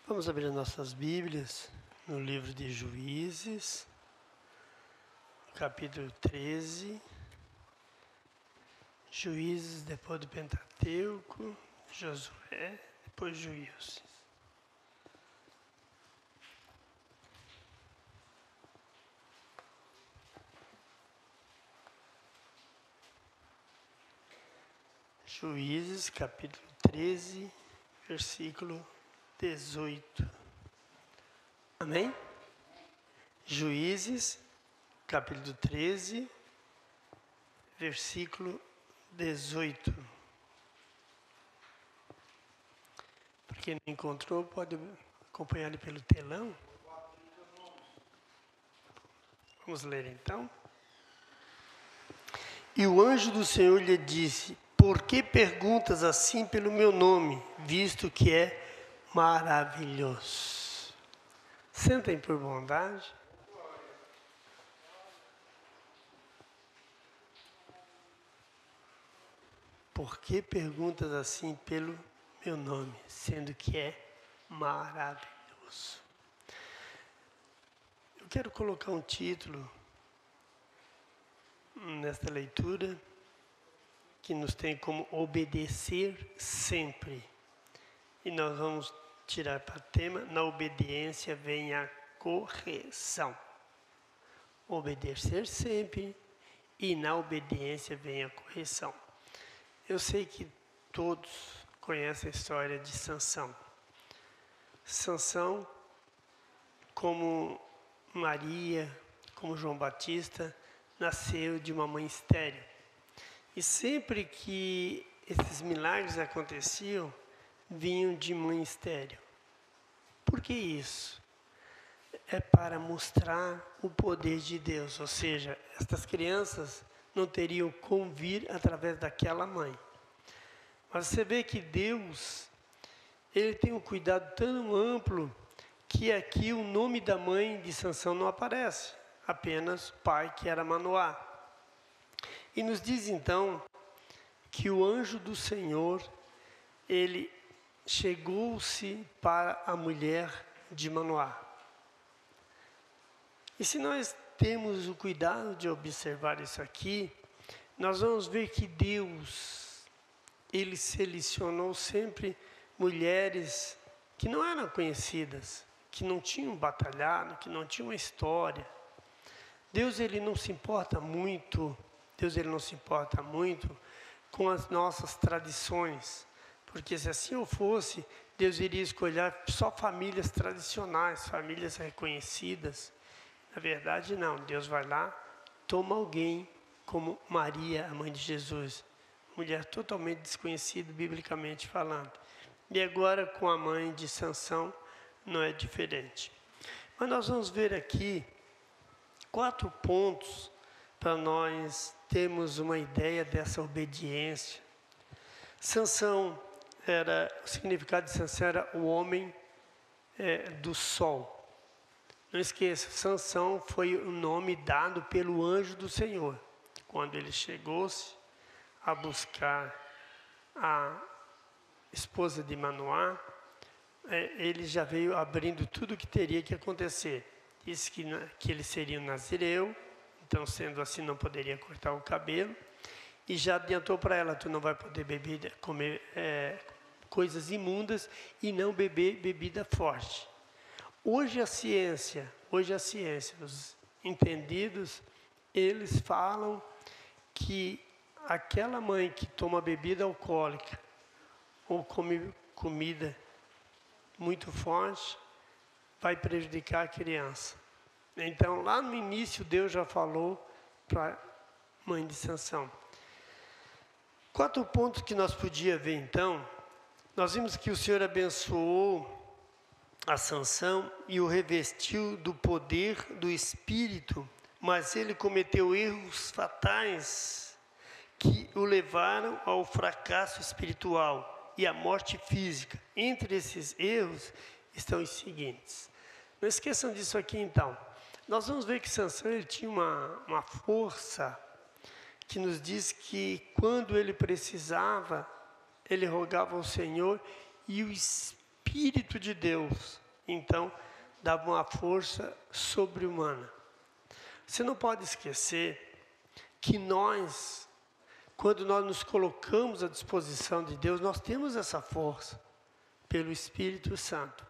Vamos abrir nossas Bíblias no livro de Juízes, capítulo 13. Juízes, depois do Pentateuco, Josué, depois Juízes. Juízes, capítulo 13, versículo 18. Amém? Juízes, capítulo 13, versículo 18. Para quem não encontrou, pode acompanhar ele pelo telão. Vamos ler então. E o anjo do Senhor lhe disse: por que perguntas assim pelo meu nome, visto que é maravilhoso? Sentem por bondade. Por que perguntas assim pelo meu nome, sendo que é maravilhoso? Eu quero colocar um título nesta leitura que nos tem como obedecer sempre. E nós vamos tirar para tema: na obediência vem a correção. Obedecer sempre e na obediência vem a correção. Eu sei que todos conhecem a história de Sansão. Sansão, como Maria, como João Batista, nasceu de uma mãe estéril. E sempre que esses milagres aconteciam, vinham de mãe estéril. Por que isso? É para mostrar o poder de Deus, ou seja, estas crianças não teriam como vir através daquela mãe. Mas você vê que Deus, Ele tem um cuidado tão amplo que aqui o nome da mãe de Sansão não aparece, apenas pai, que era Manoá. E nos diz então que o anjo do Senhor, ele chegou-se para a mulher de Manoá. E se nós temos o cuidado de observar isso aqui, nós vamos ver que Deus, Ele selecionou sempre mulheres que não eram conhecidas, que não tinham batalhado, que não tinham uma história. Deus, Ele não se importa muito, com as nossas tradições, porque se assim fosse, Deus iria escolher só famílias tradicionais, famílias reconhecidas. Na verdade, não. Deus vai lá, toma alguém como Maria, a mãe de Jesus, mulher totalmente desconhecida, biblicamente falando. E agora, com a mãe de Sansão, não é diferente. Mas nós vamos ver aqui 4 pontos para nós termos uma ideia dessa obediência. Sansão o significado de Sansão era o homem do sol. Não esqueça, Sansão foi o nome dado pelo anjo do Senhor. Quando ele chegou-se a buscar a esposa de Manoá, ele já veio abrindo tudo o que teria que acontecer. Disse que ele seria um nazireu, então sendo assim não poderia cortar o cabelo. E já adiantou para ela: tu não vai poder comer coisas imundas e não beber bebida forte. Hoje a ciência, os entendidos, eles falam que aquela mãe que toma bebida alcoólica ou come comida muito forte vai prejudicar a criança. Então, lá no início, Deus já falou para a mãe de Sansão. 4 pontos que nós podíamos ver, então. Nós vimos que o Senhor abençoou a Sansão e o revestiu do poder do Espírito, mas ele cometeu erros fatais que o levaram ao fracasso espiritual e à morte física. Entre esses erros estão os seguintes. Não esqueçam disso aqui então. Nós vamos ver que Sansão, ele tinha uma força que nos diz que quando ele precisava, ele rogava ao Senhor e o Espírito Espírito de Deus, então, dava uma força sobre-humana. Você não pode esquecer que nós, quando nós nos colocamos à disposição de Deus, nós temos essa força pelo Espírito Santo.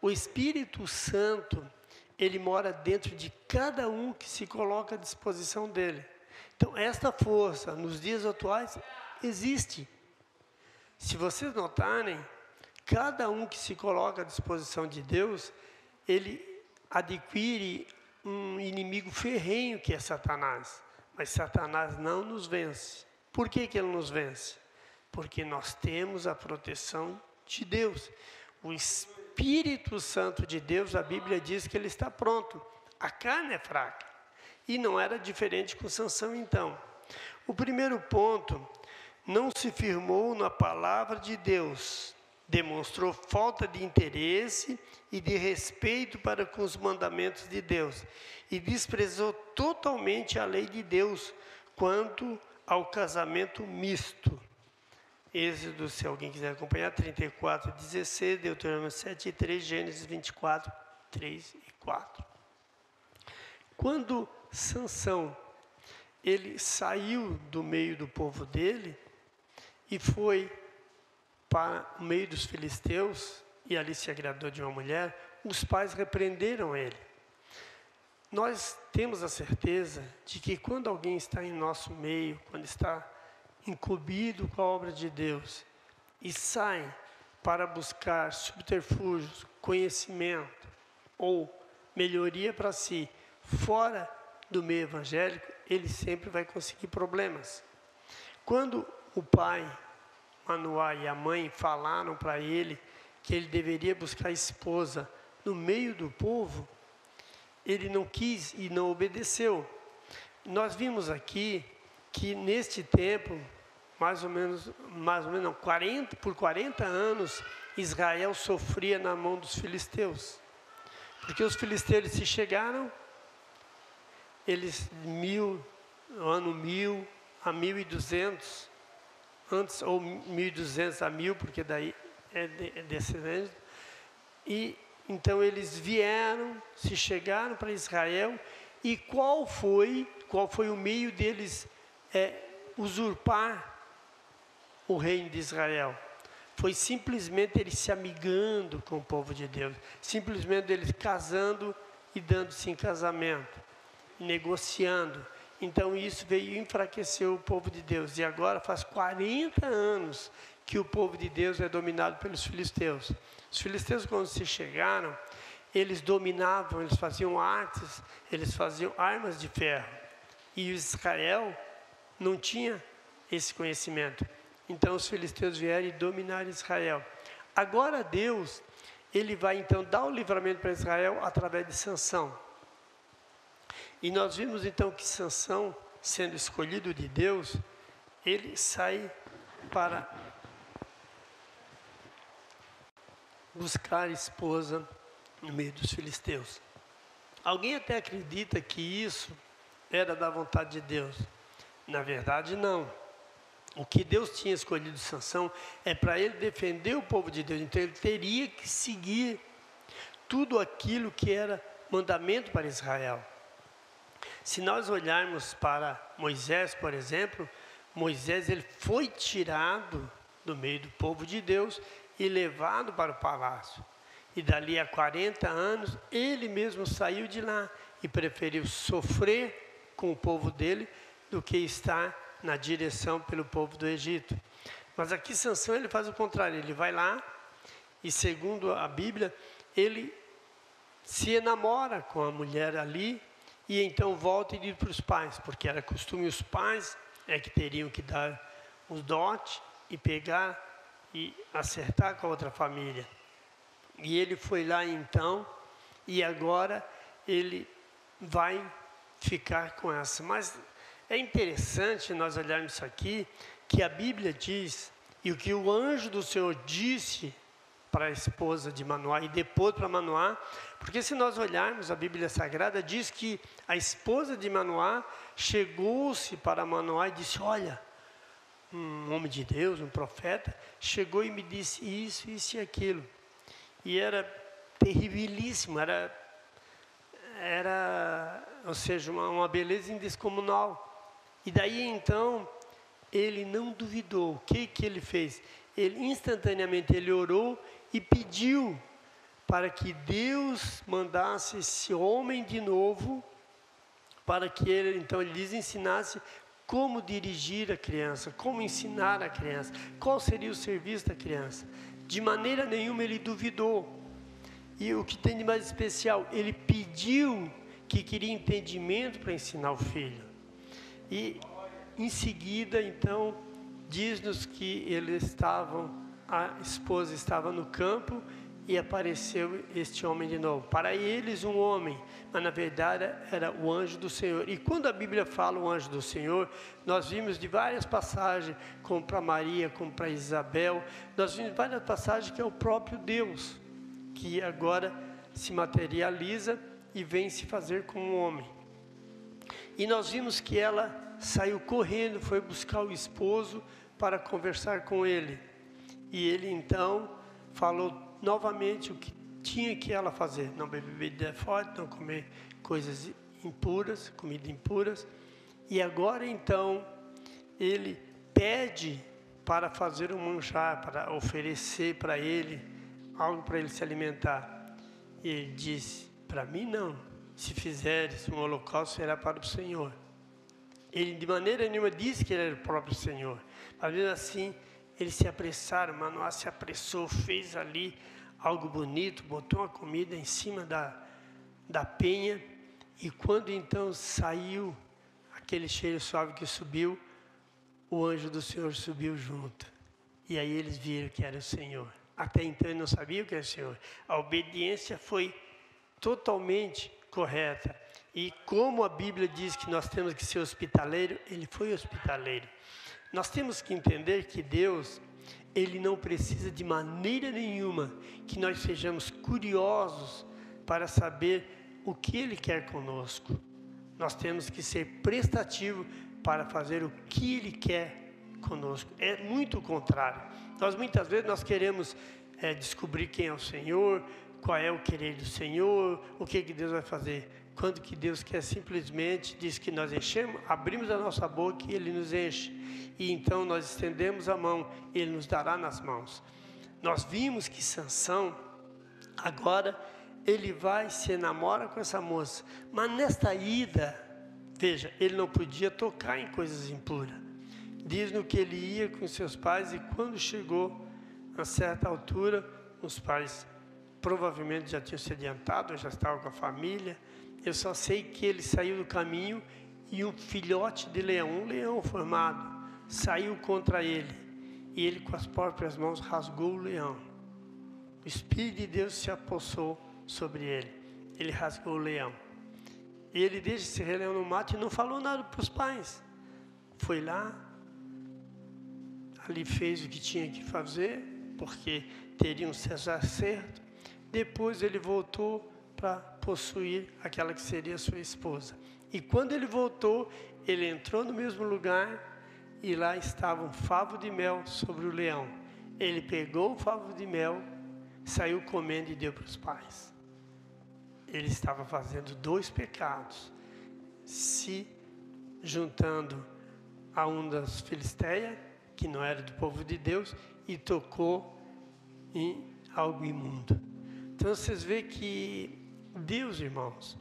O Espírito Santo, ele mora dentro de cada um que se coloca à disposição dele. Então, esta força, nos dias atuais, existe. Se vocês notarem, cada um que se coloca à disposição de Deus, ele adquire um inimigo ferrenho que é Satanás. Mas Satanás não nos vence. Por que ele nos vence? Porque nós temos a proteção de Deus. O Espírito Santo de Deus, a Bíblia diz que ele está pronto. A carne é fraca. E não era diferente com Sansão então. O primeiro ponto, não se firmou na palavra de Deus. Demonstrou falta de interesse e de respeito para com os mandamentos de Deus. E desprezou totalmente a lei de Deus quanto ao casamento misto. Êxodo, se alguém quiser acompanhar, 34, 16, Deuteronômio 7, 3, Gênesis 24, 3 e 4. Quando Sansão, ele saiu do meio do povo dele e foi para o meio dos filisteus, e ali se agradou de uma mulher, os pais repreenderam ele. Nós temos a certeza de que quando alguém está em nosso meio, quando está incumbido com a obra de Deus e sai para buscar subterfúgios, conhecimento ou melhoria para si, fora do meio evangélico, ele sempre vai conseguir problemas. Quando o pai, Manoá, e a mãe falaram para ele que ele deveria buscar esposa no meio do povo, ele não quis e não obedeceu. Nós vimos aqui que neste tempo, mais ou menos não, por 40 anos, Israel sofria na mão dos filisteus. Porque os filisteus eles se chegaram, eles ano 1000 a 1200, antes, ou 1200 a 1000, porque daí é descendente, e então eles vieram, se chegaram para Israel, e qual foi o meio deles usurpar o reino de Israel? Foi simplesmente eles se amigando com o povo de Deus, simplesmente eles casando e dando-se em casamento, negociando. Então isso veio enfraquecer o povo de Deus, e agora faz 40 anos que o povo de Deus é dominado pelos filisteus. Os filisteus, quando se chegaram, eles dominavam, eles faziam artes, eles faziam armas de ferro, e Israel não tinha esse conhecimento. Então os filisteus vieram e dominaram Israel. Agora Deus, ele vai então dar o livramento para Israel através de Sansão. E nós vimos então que Sansão, sendo escolhido de Deus, ele sai para buscar esposa no meio dos filisteus. Alguém até acredita que isso era da vontade de Deus. Na verdade, não. O que Deus tinha escolhido Sansão é para ele defender o povo de Deus. Então ele teria que seguir tudo aquilo que era mandamento para Israel. Se nós olharmos para Moisés, por exemplo, Moisés ele foi tirado do meio do povo de Deus e levado para o palácio. E dali a 40 anos, ele mesmo saiu de lá e preferiu sofrer com o povo dele do que estar na direção pelo povo do Egito. Mas aqui Sansão ele faz o contrário, ele vai lá e, segundo a Bíblia, ele se enamora com a mulher ali e então volta e diz para os pais, porque era costume os pais que teriam que dar os dotes e pegar e acertar com a outra família. E ele foi lá então, e agora ele vai ficar com essa. Mas é interessante nós olharmos isso aqui, que a Bíblia diz, e o que o anjo do Senhor disse para a esposa de Manoá, e depois para Manoá, porque se nós olharmos a Bíblia Sagrada, diz que a esposa de Manoá chegou-se para Manoá e disse, olha, um homem de Deus, um profeta, chegou e me disse isso, isso e aquilo. e era terribilíssimo, ou seja, uma beleza indescomunal. E daí então, ele não duvidou. O que ele fez? Ele instantaneamente ele orou e pediu para que Deus mandasse esse homem de novo, para que ele então lhes ensinasse como dirigir a criança, como ensinar a criança, qual seria o serviço da criança. De maneira nenhuma ele duvidou. E o que tem de mais especial, ele pediu que queria entendimento para ensinar o filho. E em seguida, então, diz-nos que a esposa estava no campo e apareceu este homem de novo. Para eles, um homem, mas na verdade era o anjo do Senhor. E quando a Bíblia fala o anjo do Senhor, nós vimos de várias passagens, como para Maria, como para Isabel, nós vimos várias passagens que é o próprio Deus, que agora se materializa e vem se fazer como um homem. E nós vimos que ela saiu correndo, foi buscar o esposo para conversar com ele. E ele então falou novamente o que tinha que ela fazer: não beber bebida forte, não comer coisas impuras, comida impuras. E agora então ele pede para fazer um manjar, para oferecer para ele algo para ele se alimentar. E ele disse: para mim não, se fizeres um holocausto será para o Senhor. Ele de maneira nenhuma disse que ele era o próprio Senhor, mas mesmo assim eles se apressaram. Manoá se apressou, fez ali algo bonito, botou uma comida em cima da penha, e quando então saiu aquele cheiro suave que subiu, o anjo do Senhor subiu junto, e aí eles viram que era o Senhor. Até então ele não sabia o que era o Senhor. A obediência foi totalmente correta. E como a Bíblia diz que nós temos que ser hospitaleiro, ele foi hospitaleiro. Nós temos que entender que Deus, ele não precisa de maneira nenhuma que nós sejamos curiosos para saber o que ele quer conosco. Nós temos que ser prestativo para fazer o que ele quer conosco. É muito o contrário. Muitas vezes nós queremos descobrir quem é o Senhor, qual é o querer do Senhor, o que Deus vai fazer. Quando que Deus quer simplesmente, diz que nós enchemos, abrimos a nossa boca e Ele nos enche. E então nós estendemos a mão, Ele nos dará nas mãos. Nós vimos que Sansão, agora, ele vai se namora com essa moça. Mas nesta ida, veja, ele não podia tocar em coisas impuras. Diz-nos que ele ia com seus pais, e quando chegou a certa altura, os pais provavelmente já tinham se adiantado, já estavam com a família. Eu só sei que ele saiu do caminho e um filhote de leão, um leão formado, saiu contra ele. E ele com as próprias mãos rasgou o leão. O Espírito de Deus se apossou sobre ele. Ele rasgou o leão. E ele deixa esse leão no mato e não falou nada para os pais. Foi lá, ali fez o que tinha que fazer, porque teria um acerto. Depois ele voltou para possuir aquela que seria sua esposa. E quando ele voltou, ele entrou no mesmo lugar e lá estava um favo de mel sobre o leão. Ele pegou o favo de mel, saiu comendo e deu para os pais. Ele estava fazendo 2 pecados, se juntando a um das filisteias, que não era do povo de Deus, e tocou em algo imundo. Então vocês veem que Deus, irmãos,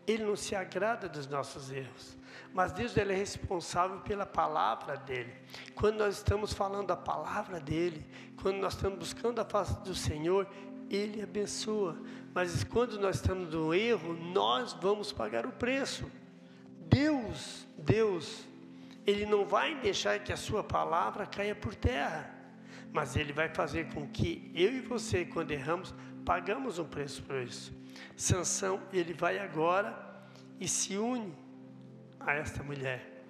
Ele não se agrada dos nossos erros, mas Deus, Ele é responsável pela palavra dEle. Quando nós estamos falando a palavra dEle, quando nós estamos buscando a face do Senhor, Ele abençoa. Mas quando nós estamos no erro, nós vamos pagar o preço. Deus, Ele não vai deixar que a sua palavra caia por terra, mas Ele vai fazer com que eu e você, quando erramos, pagamos um preço por isso. Sansão, ele vai agora e se une a esta mulher.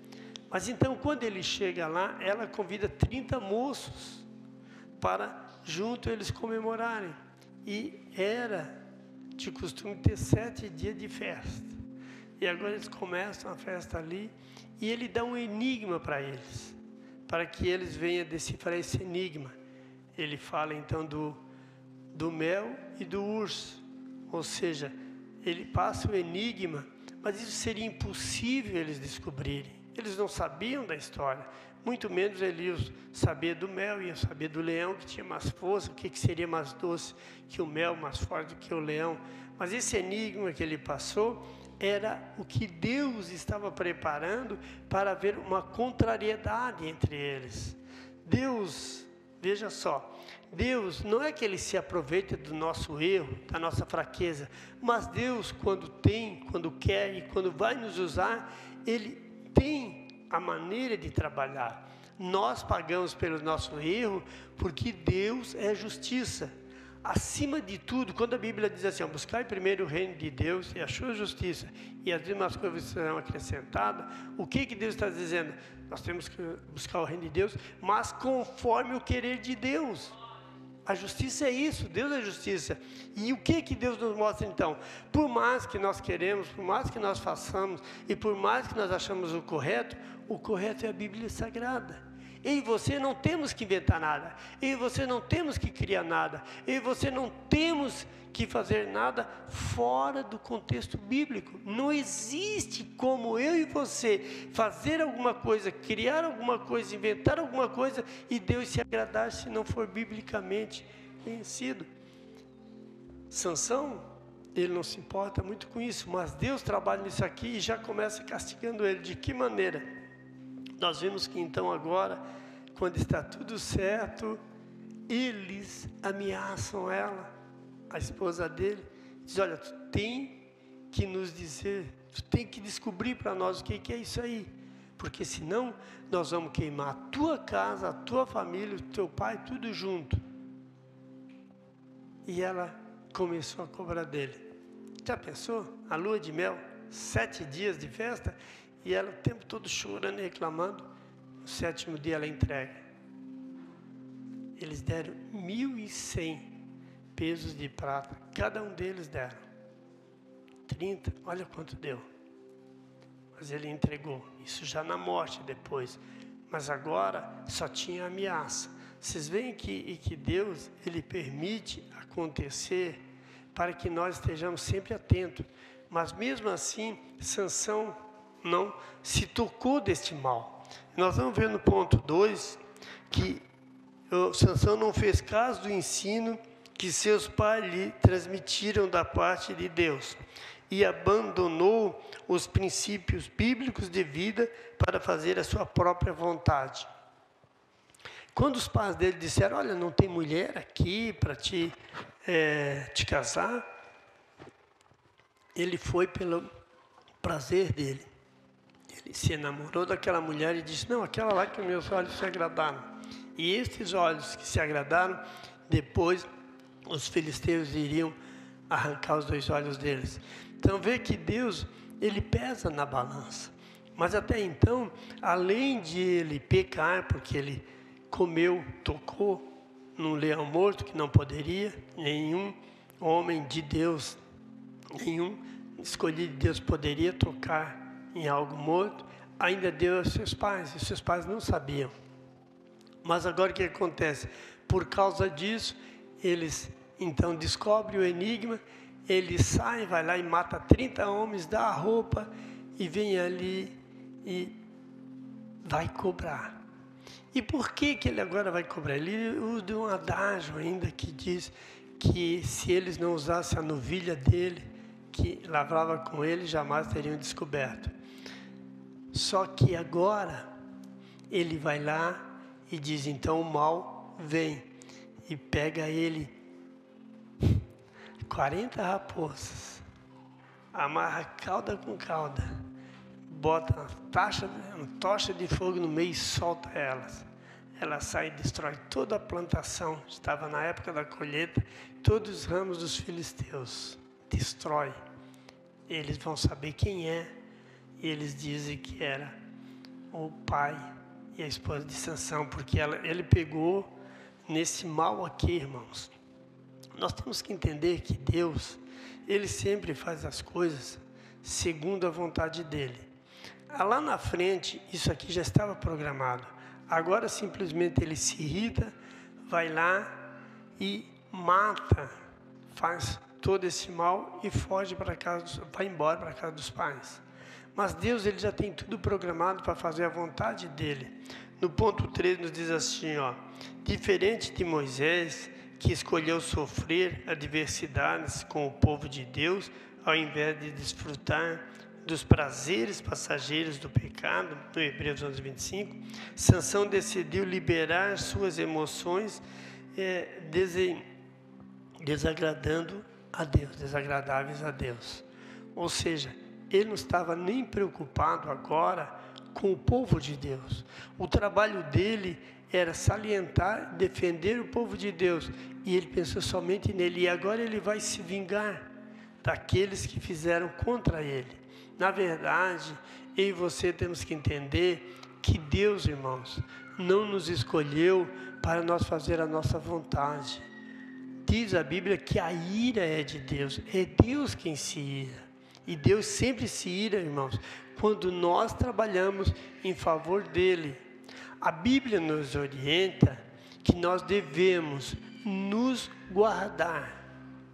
Mas então, quando ele chega lá, ela convida 30 moços para junto eles comemorarem. E era de costume ter 7 dias de festa. E agora eles começam a festa ali, e ele dá um enigma para eles, para que eles venham decifrar esse enigma. Ele fala então do mel e do urso. Ou seja, ele passa o enigma, mas isso seria impossível eles descobrirem. Eles não sabiam da história, muito menos eles iam saber do mel, iam saber do leão que tinha mais força, o que seria mais doce que o mel, mais forte do que o leão. Mas esse enigma que ele passou era o que Deus estava preparando para haver uma contrariedade entre eles. Deus, veja só, Deus não é que Ele se aproveita do nosso erro, da nossa fraqueza, mas Deus, quando quer e quando vai nos usar, Ele tem a maneira de trabalhar. Nós pagamos pelo nosso erro, porque Deus é justiça. Acima de tudo, quando a Bíblia diz assim, buscai primeiro o reino de Deus e a sua justiça, e as demais coisas serão acrescentadas, o que Deus está dizendo? Nós temos que buscar o reino de Deus, mas conforme o querer de Deus. A justiça é isso, Deus é justiça. E o que Deus nos mostra então? Por mais que nós queremos, por mais que nós façamos, e por mais que nós achamos o correto é a Bíblia Sagrada. Eu e você não temos que inventar nada, eu e você não temos que criar nada, eu e você não temos que fazer nada fora do contexto bíblico. Não existe como eu e você fazer alguma coisa, criar alguma coisa, inventar alguma coisa e Deus se agradar se não for biblicamente conhecido. Sansão, ele não se importa muito com isso, mas Deus trabalha nisso aqui e já começa castigando ele. De que maneira? Nós vemos que então agora, quando está tudo certo, eles ameaçam ela, a esposa dele, diz, olha, tu tem que nos dizer, tu tem que descobrir para nós o que é isso aí, porque senão nós vamos queimar a tua casa, a tua família, o teu pai, tudo junto. E ela começou a cobrar dele. Já pensou? A lua de mel, 7 dias de festa, e ela o tempo todo chorando e reclamando. No 7º dia ela entrega. Eles deram 1.100 pesos de prata. Cada um deles deram 30, olha quanto deu. Mas ele entregou. Isso já na morte depois. Mas agora só tinha ameaça. Vocês veem que Deus, Ele permite acontecer para que nós estejamos sempre atentos. Mas mesmo assim, Sansão não se tocou deste mal. Nós vamos ver no ponto 2 que Sansão não fez caso do ensino que seus pais lhe transmitiram da parte de Deus e abandonou os princípios bíblicos de vida para fazer a sua própria vontade. Quando os pais dele disseram, olha, não tem mulher aqui para te casar, ele foi pelo prazer dele. Ele se enamorou daquela mulher e disse, não, aquela lá que meus olhos se agradaram. E estes olhos que se agradaram, depois os filisteus iriam arrancar os 2 olhos deles. Então vê que Deus, Ele pesa na balança. Mas até então, além de ele pecar, porque ele tocou num leão morto que não poderia, nenhum homem de Deus, nenhum escolhido de Deus poderia tocar em algo morto, ainda deu aos seus pais, e seus pais não sabiam. Mas agora o que acontece? Por causa disso, eles então descobrem o enigma, ele sai, vai lá e mata 30 homens, dá a roupa e vem ali e vai cobrar. E por que ele agora vai cobrar? Ele usa um adágio ainda que diz que se eles não usassem a novilha dele, que lavrava com ele, jamais teriam descoberto. Só que agora ele vai lá e diz, então o mal vem e pega ele 40 raposas, amarra cauda com cauda, bota uma tocha de fogo no meio e solta elas. Ela sai e destrói toda a plantação, estava na época da colheita, todos os ramos dos filisteus, destrói. Eles vão saber quem é, e eles dizem que era o pai e a esposa de Sansão, porque ele pegou nesse mal aqui, irmãos. Nós temos que entender que Deus, Ele sempre faz as coisas segundo a vontade dEle. Lá na frente, isso aqui já estava programado. Agora, simplesmente, Ele se irrita, vai lá e mata, faz todo esse mal e foge para casa, vai embora para a casa dos pais. Mas Deus, ele já tem tudo programado para fazer a vontade dele. No ponto 3 nos diz assim, diferente de Moisés, que escolheu sofrer adversidades com o povo de Deus, ao invés de desfrutar dos prazeres passageiros do pecado, no Hebreus 11:25, Sansão decidiu liberar suas emoções desagradáveis a Deus. Ou seja, ele não estava nem preocupado agora com o povo de Deus. O trabalho dele era salientar, defender o povo de Deus. E ele pensou somente nele. E agora ele vai se vingar daqueles que fizeram contra ele. Na verdade, eu e você temos que entender que Deus, irmãos, não nos escolheu para nós fazer a nossa vontade. Diz a Bíblia que a ira é de Deus. É Deus quem se ira. E Deus sempre se ira, irmãos, quando nós trabalhamos em favor dele. A Bíblia nos orienta que nós devemos nos guardar.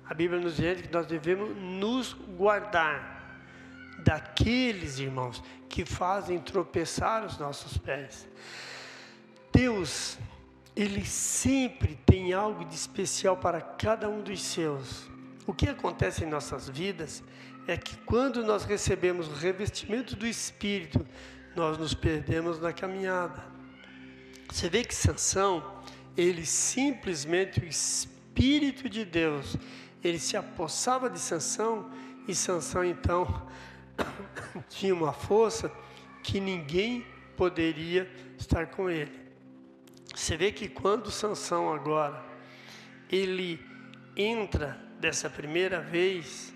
A Bíblia nos orienta que nós devemos nos guardar daqueles, irmãos, que fazem tropeçar os nossos pés. Deus, ele sempre tem algo de especial para cada um dos seus. O que acontece em nossas vidas é que quando nós recebemos o revestimento do Espírito, nós nos perdemos na caminhada. Você vê que Sansão, ele simplesmente, o Espírito de Deus, ele se apossava de Sansão, e Sansão então tinha uma força que ninguém poderia estar com ele. Você vê que quando Sansão agora, ele entra dessa primeira vez,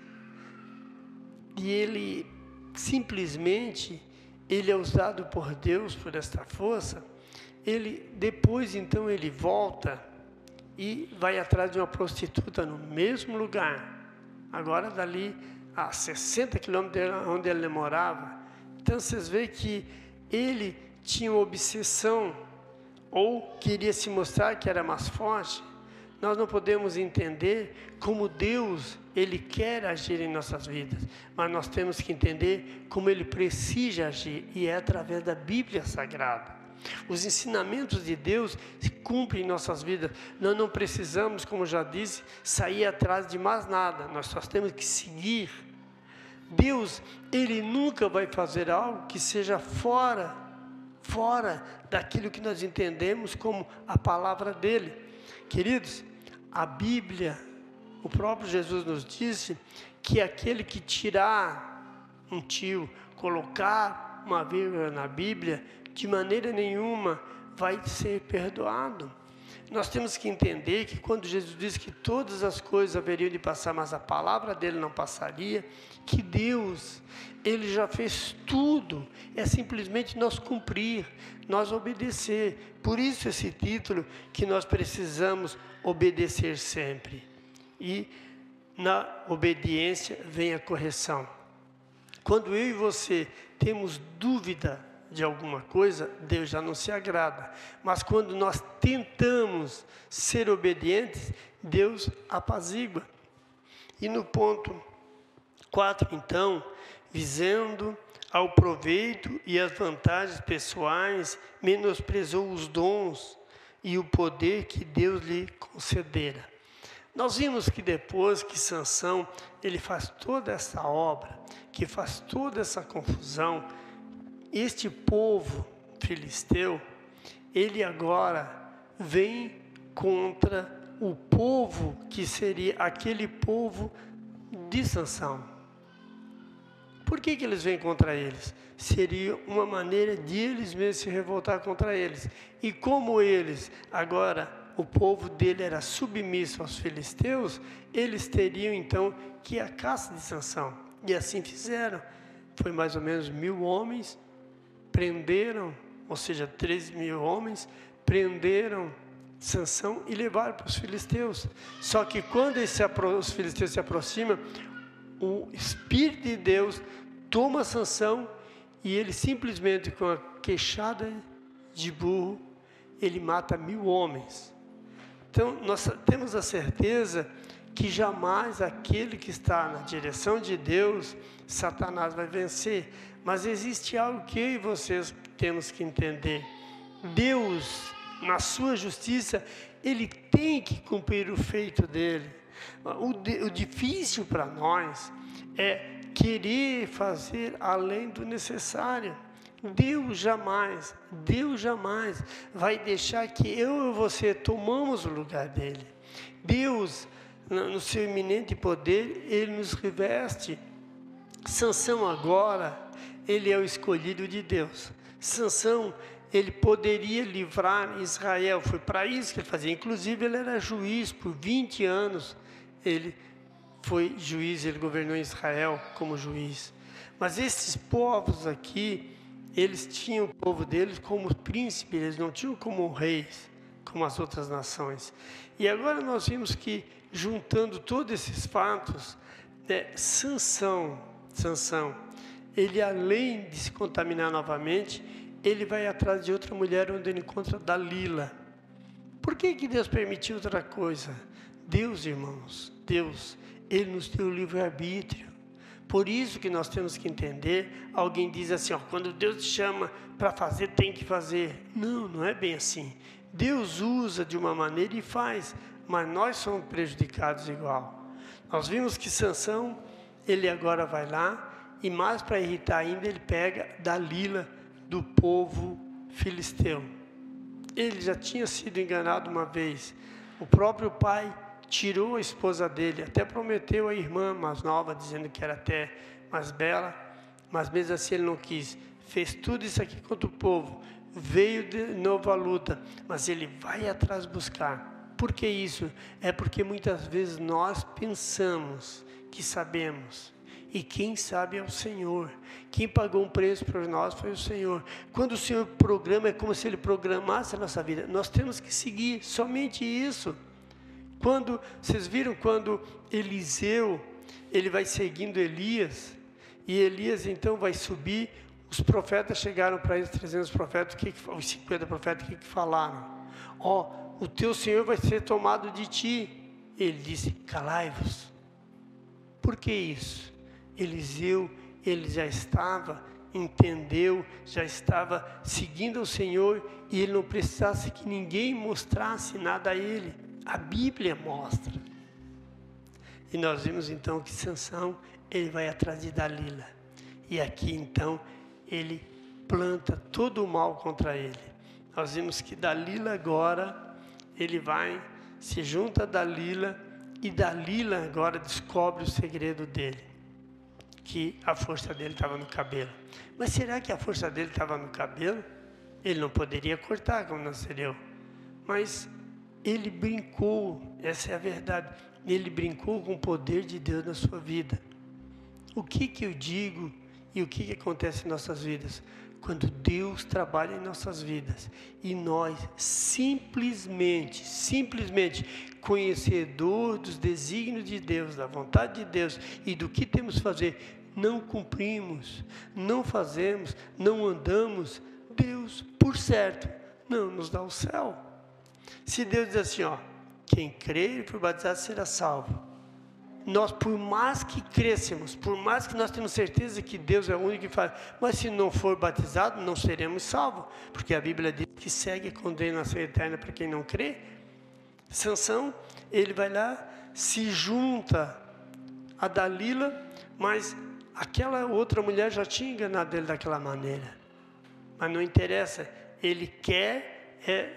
e ele simplesmente, ele é usado por Deus por esta força, depois então ele volta e vai atrás de uma prostituta no mesmo lugar, agora dali a 60 quilômetros onde ele morava. Então vocês veem que ele tinha uma obsessão, ou queria se mostrar que era mais forte. Nós não podemos entender como Deus, ele quer agir em nossas vidas, mas nós temos que entender como ele precisa agir, e é através da Bíblia Sagrada. Os ensinamentos de Deus se cumprem em nossas vidas. Nós não precisamos, como já disse, sair atrás de mais nada, nós só temos que seguir. Deus, ele nunca vai fazer algo que seja fora daquilo que nós entendemos como a palavra dele. Queridos, a Bíblia, o próprio Jesus nos disse que aquele que tirar um tio, colocar uma vírgula na Bíblia, de maneira nenhuma vai ser perdoado. Nós temos que entender que quando Jesus disse que todas as coisas haveriam de passar, mas a palavra dele não passaria, que Deus, ele já fez tudo, é simplesmente nós cumprir, nós obedecer. Por isso esse título, que nós precisamos obedecer sempre. E na obediência vem a correção. Quando eu e você temos dúvida de alguma coisa, Deus já não se agrada. Mas quando nós tentamos ser obedientes, Deus apazigua. E no ponto 4, então, visando ao proveito e as vantagens pessoais, menosprezou os dons e o poder que Deus lhe concedera. Nós vimos que depois que Sansão, ele faz toda essa obra, que faz toda essa confusão, este povo filisteu, ele agora vem contra o povo que seria aquele povo de Sansão. Por que eles vêm contra eles? Seria uma maneira de eles mesmos se revoltar contra eles. E como eles, agora, o povo dele era submisso aos filisteus, eles teriam então que ir à caça de Sansão. E assim fizeram. Foi mais ou menos 1000 homens, prenderam, ou seja, 13.000 homens, prenderam Sansão e levaram para os filisteus. Só que quando os filisteus se aproximam, o Espírito de Deus toma Sansão e ele simplesmente, com a queixada de burro, ele mata 1000 homens. Então, nós temos a certeza que jamais aquele que está na direção de Deus, Satanás vai vencer. Mas existe algo que eu e vocês temos que entender. Deus, na sua justiça, Ele tem que cumprir o feito dEle. O difícil para nós é querer fazer além do necessário. Deus jamais vai deixar que eu e você tomamos o lugar dEle. Deus, no seu iminente poder, Ele nos reveste. Sansão agora, ele é o escolhido de Deus. Sansão, ele poderia livrar Israel, foi para isso que ele fazia. Inclusive, ele era juiz por 20 anos. Ele foi juiz, ele governou Israel como juiz. Mas esses povos aqui, eles tinham o povo deles como príncipe, eles não tinham como reis, como as outras nações. E agora nós vimos que, juntando todos esses fatos, Sansão, ele além de se contaminar novamente, ele vai atrás de outra mulher onde ele encontra Dalila. Por que Deus permitiu outra coisa? Deus, irmãos, Deus, Ele nos deu o livre-arbítrio. Por isso que nós temos que entender, alguém diz assim, quando Deus te chama para fazer, tem que fazer. Não, não é bem assim. Deus usa de uma maneira e faz, mas nós somos prejudicados igual. Nós vimos que Sansão, ele agora vai lá, e mais para irritar ainda, ele pega Dalila do povo filisteu. Ele já tinha sido enganado uma vez. O próprio pai tirou a esposa dele, até prometeu a irmã mais nova, dizendo que era até mais bela, mas mesmo assim ele não quis. Fez tudo isso aqui contra o povo, veio de novo à luta, mas ele vai atrás buscar. Por que isso? É porque muitas vezes nós pensamos que sabemos, e quem sabe é o Senhor. Quem pagou um preço por nós foi o Senhor. Quando o Senhor programa, é como se Ele programasse a nossa vida. Nós temos que seguir somente isso. Vocês viram quando Eliseu, ele vai seguindo Elias, e Elias então vai subir, os profetas chegaram para eles, 300 profetas, os 50 profetas, o que falaram? O teu Senhor vai ser tomado de ti. Ele disse, calai-vos. Por que isso? Eliseu, ele já estava, entendeu, já estava seguindo o Senhor, e ele não precisasse que ninguém mostrasse nada a ele. A Bíblia mostra. E nós vimos então que Sansão, ele vai atrás de Dalila. E aqui então, ele planta todo o mal contra ele. Nós vimos que Dalila agora, ele vai, se junta a Dalila, e Dalila agora descobre o segredo dele. Que a força dele estava no cabelo. Mas será que a força dele estava no cabelo? Ele não poderia cortar como nasceu. Mas ele brincou, essa é a verdade. Ele brincou com o poder de Deus na sua vida. O que eu digo e o que acontece em nossas vidas? Quando Deus trabalha em nossas vidas e nós simplesmente, conhecedor dos desígnios de Deus, da vontade de Deus e do que temos que fazer, não cumprimos, não fazemos, não andamos, Deus, por certo, não nos dá o céu. Se Deus diz assim, quem crer e for batizado será salvo. Nós, por mais que crescemos, por mais que nós temos certeza que Deus é o único que faz, mas se não for batizado, não seremos salvos, porque a Bíblia diz que segue a condenação eterna para quem não crê. Sansão, ele vai lá, se junta a Dalila, mas aquela outra mulher já tinha enganado ele daquela maneira. Mas não interessa, ele quer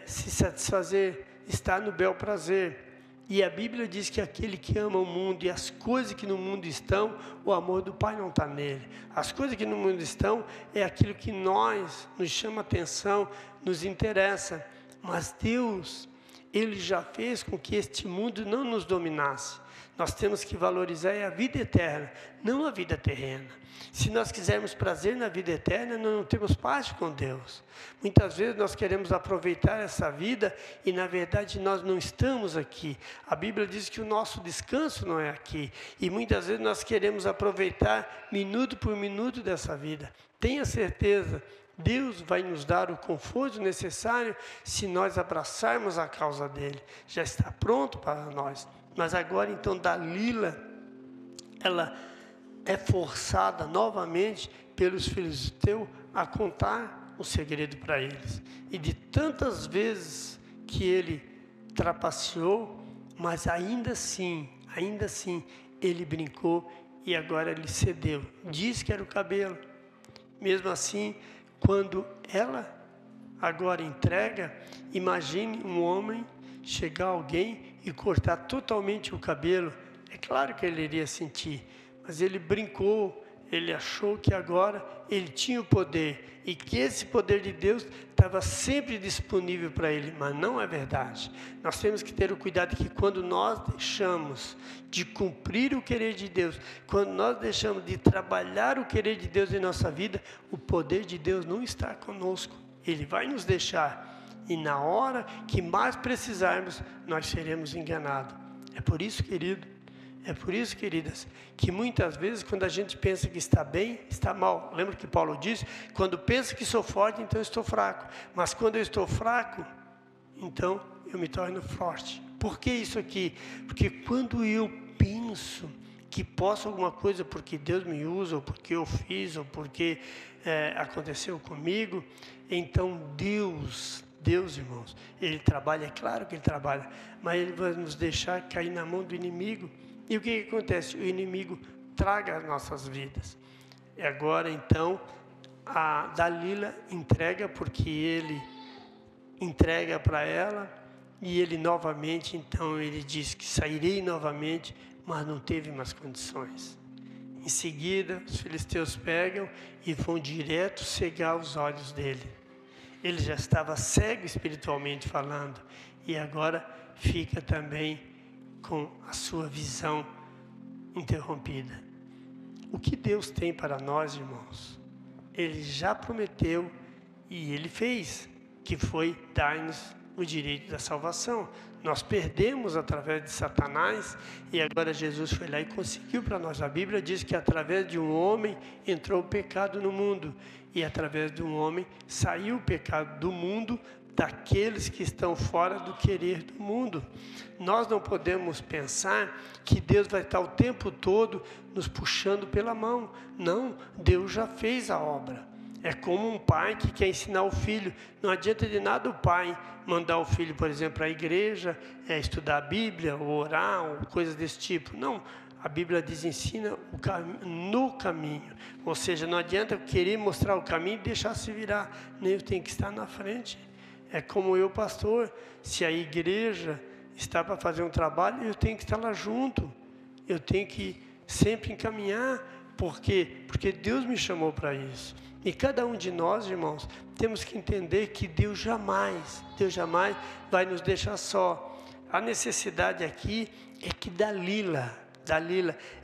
se satisfazer, estar no bel prazer. E a Bíblia diz que aquele que ama o mundo e as coisas que no mundo estão, o amor do Pai não está nele. As coisas que no mundo estão é aquilo que nos chama atenção, nos interessa. Mas Deus, Ele já fez com que este mundo não nos dominasse. Nós temos que valorizar a vida eterna, não a vida terrena. Se nós quisermos prazer na vida eterna, nós não temos paz com Deus. Muitas vezes nós queremos aproveitar essa vida e, na verdade, nós não estamos aqui. A Bíblia diz que o nosso descanso não é aqui. E muitas vezes nós queremos aproveitar minuto por minuto dessa vida. Tenha certeza Deus vai nos dar o conforto necessário se nós abraçarmos a causa dele. Já está pronto para nós. Mas agora então Dalila, ela é forçada novamente pelos filisteus a contar o segredo para eles. E de tantas vezes que ele trapaceou, mas ainda assim, ele brincou e agora ele cedeu. Diz que era o cabelo. Mesmo assim, quando ela agora entrega, imagine um homem chegar alguém e cortar totalmente o cabelo. É claro que ele iria sentir, mas ele brincou, ele achou que agora ele tinha o poder e que esse poder de Deus estava sempre disponível para ele, mas não é verdade. Nós temos que ter o cuidado que quando nós deixamos de cumprir o querer de Deus, quando nós deixamos de trabalhar o querer de Deus em nossa vida, o poder de Deus não está conosco. Ele vai nos deixar e na hora que mais precisarmos, nós seremos enganados. É por isso, querido, queridas, que muitas vezes quando a gente pensa que está bem, está mal. Lembra que Paulo disse? Quando penso que sou forte, então eu estou fraco. Mas quando eu estou fraco, então eu me torno forte. Por que isso aqui? Porque quando eu penso que posso alguma coisa porque Deus me usa, ou porque eu fiz, ou porque aconteceu comigo, então Deus, irmãos, Ele trabalha, é claro que Ele trabalha, mas Ele vai nos deixar cair na mão do inimigo. E o que acontece? O inimigo traga as nossas vidas. E agora, então, a Dalila entrega, porque ele entrega para ela, e ele novamente, então, ele diz que sairei novamente, mas não teve mais condições. Em seguida, os filisteus pegam e vão direto cegar os olhos dele. Ele já estava cego espiritualmente falando, e agora fica também com a sua visão interrompida. O que Deus tem para nós, irmãos? Ele já prometeu e Ele fez, que foi dar-nos o direito da salvação. Nós perdemos através de Satanás e agora Jesus foi lá e conseguiu para nós. A Bíblia diz que através de um homem entrou o pecado no mundo e através de um homem saiu o pecado do mundo, daqueles que estão fora do querer do mundo. Nós não podemos pensar que Deus vai estar o tempo todo nos puxando pela mão. Não, Deus já fez a obra. É como um pai que quer ensinar o filho. Não adianta de nada o pai mandar o filho, por exemplo, para a igreja, estudar a Bíblia, ou orar, ou coisas desse tipo. Não, a Bíblia diz, ensina no caminho. Ou seja, não adianta eu querer mostrar o caminho e deixar se virar. Nem eu tenho que estar na frente. É como eu, pastor, se a igreja está para fazer um trabalho, eu tenho que estar lá junto. Eu tenho que sempre encaminhar. Por quê? Porque Deus me chamou para isso. E cada um de nós, irmãos, temos que entender que Deus jamais vai nos deixar só. A necessidade aqui é que Dalila,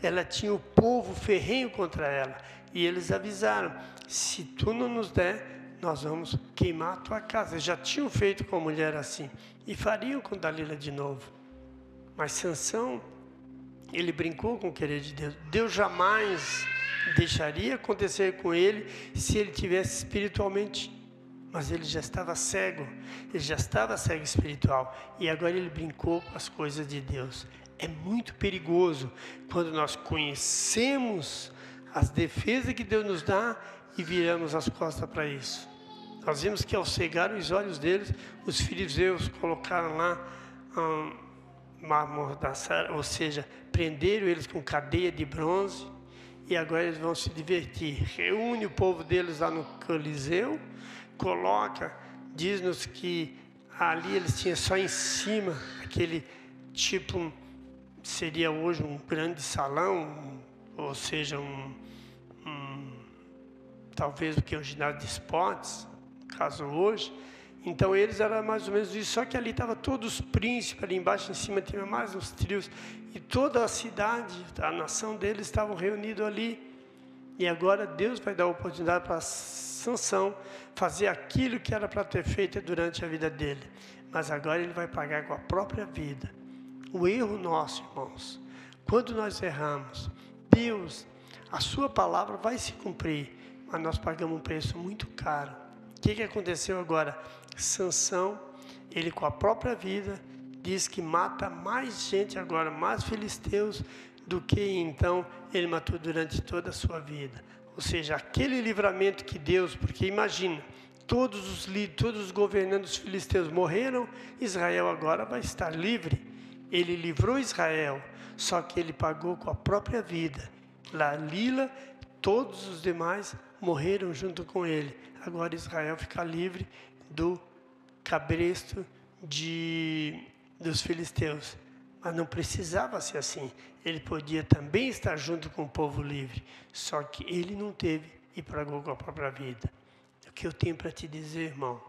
ela tinha o povo ferrenho contra ela. E eles avisaram, se tu não nos der, nós vamos queimar a tua casa. Eles já tinham feito com a mulher assim. E fariam com Dalila de novo. Mas Sansão, ele brincou com o querer de Deus. Deus jamais deixaria acontecer com ele se ele tivesse espiritualmente. Mas ele já estava cego. Ele já estava cego espiritual. E agora ele brincou com as coisas de Deus. É muito perigoso quando nós conhecemos as defesas que Deus nos dá e viramos as costas para isso. Nós vimos que ao cegar os olhos deles, os filisteus colocaram lá ou seja, prenderam eles com cadeia de bronze, e agora eles vão se divertir. Reúne o povo deles lá no Coliseu, diz-nos que ali eles tinham só em cima, aquele tipo, seria hoje um grande salão, ou seja, talvez o que é um ginásio de esportes, no caso hoje. Então eles eram mais ou menos isso, só que ali estavam todos os príncipes, ali embaixo em cima tinha mais uns trios, e toda a cidade, a nação deles estavam reunidos ali. E agora Deus vai dar a oportunidade para Sansão fazer aquilo que era para ter feito durante a vida dele. Mas agora ele vai pagar com a própria vida. O erro nosso, irmãos, quando nós erramos, Deus, a sua palavra vai se cumprir, mas nós pagamos um preço muito caro. O que aconteceu agora? Sansão, ele com a própria vida, diz que mata mais gente agora, mais filisteus, do que então ele matou durante toda a sua vida. Ou seja, aquele livramento que Deus, porque imagina, todos os governantes filisteus morreram, Israel agora vai estar livre. Ele livrou Israel, só que ele pagou com a própria vida. Dalila, todos os demais morreram junto com ele. Agora Israel fica livre do cabresto dos filisteus. Mas não precisava ser assim. Ele podia também estar junto com o povo livre. Só que ele não teve e pagou com a própria vida. O que eu tenho para te dizer, irmão?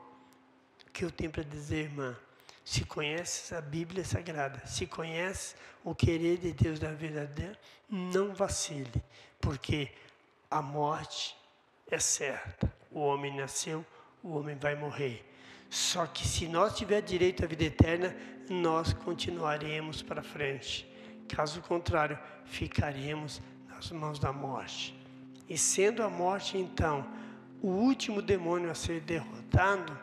O que eu tenho para dizer, irmã? Se conheces a Bíblia Sagrada, se conheces o querer de Deus na vida dela, não vacile. Porque a morte é certa. O homem nasceu, o homem vai morrer. Só que se nós tivermos direito à vida eterna, nós continuaremos para frente. Caso contrário, ficaremos nas mãos da morte. E sendo a morte, então, o último demônio a ser derrotado,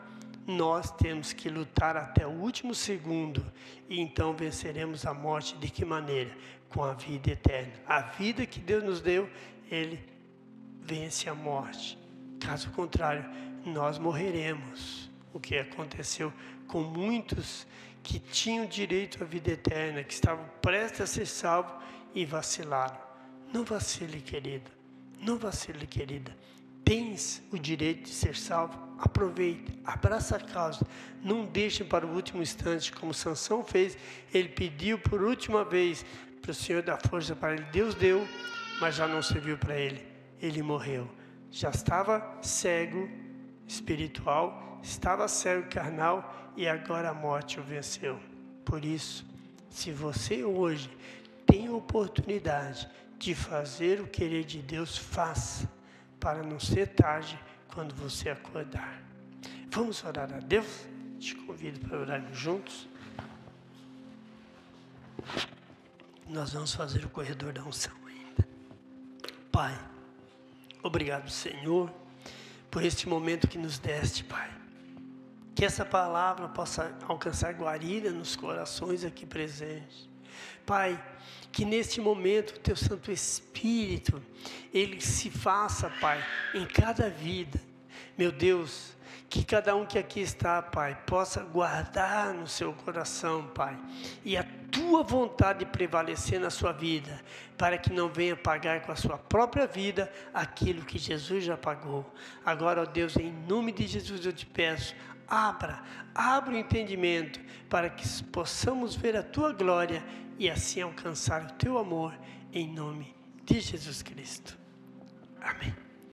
nós temos que lutar até o último segundo. E então venceremos a morte de que maneira? Com a vida eterna. A vida que Deus nos deu, Ele vence a morte. Caso contrário, nós morreremos. O que aconteceu com muitos que tinham direito à vida eterna, que estavam prestes a ser salvos e vacilaram. Não vacile, querido. Não vacile, querida. Tens o direito de ser salvo, aproveite, abraça a causa. Não deixe para o último instante, como Sansão fez. Ele pediu por última vez para o Senhor dar força para ele. Deus deu, mas já não serviu para ele. Ele morreu. Já estava cego espiritual, estava cego carnal e agora a morte o venceu. Por isso, se você hoje tem a oportunidade de fazer o querer de Deus, faça, para não ser tarde quando você acordar. Vamos orar a Deus? Te convido para orarmos juntos. Nós vamos fazer o corredor da unção ainda. Pai, obrigado, Senhor, por este momento que nos deste, Pai. Que essa palavra possa alcançar guarida nos corações aqui presentes. Pai, que neste momento o Teu Santo Espírito, Ele se faça, Pai, em cada vida. Meu Deus, que cada um que aqui está, Pai, possa guardar no seu coração, Pai, e a Tua vontade prevalecer na sua vida, para que não venha pagar com a sua própria vida aquilo que Jesus já pagou. Agora, ó Deus, em nome de Jesus eu te peço, abra o entendimento, para que possamos ver a Tua glória e assim alcançar o Teu amor, em nome de Jesus Cristo.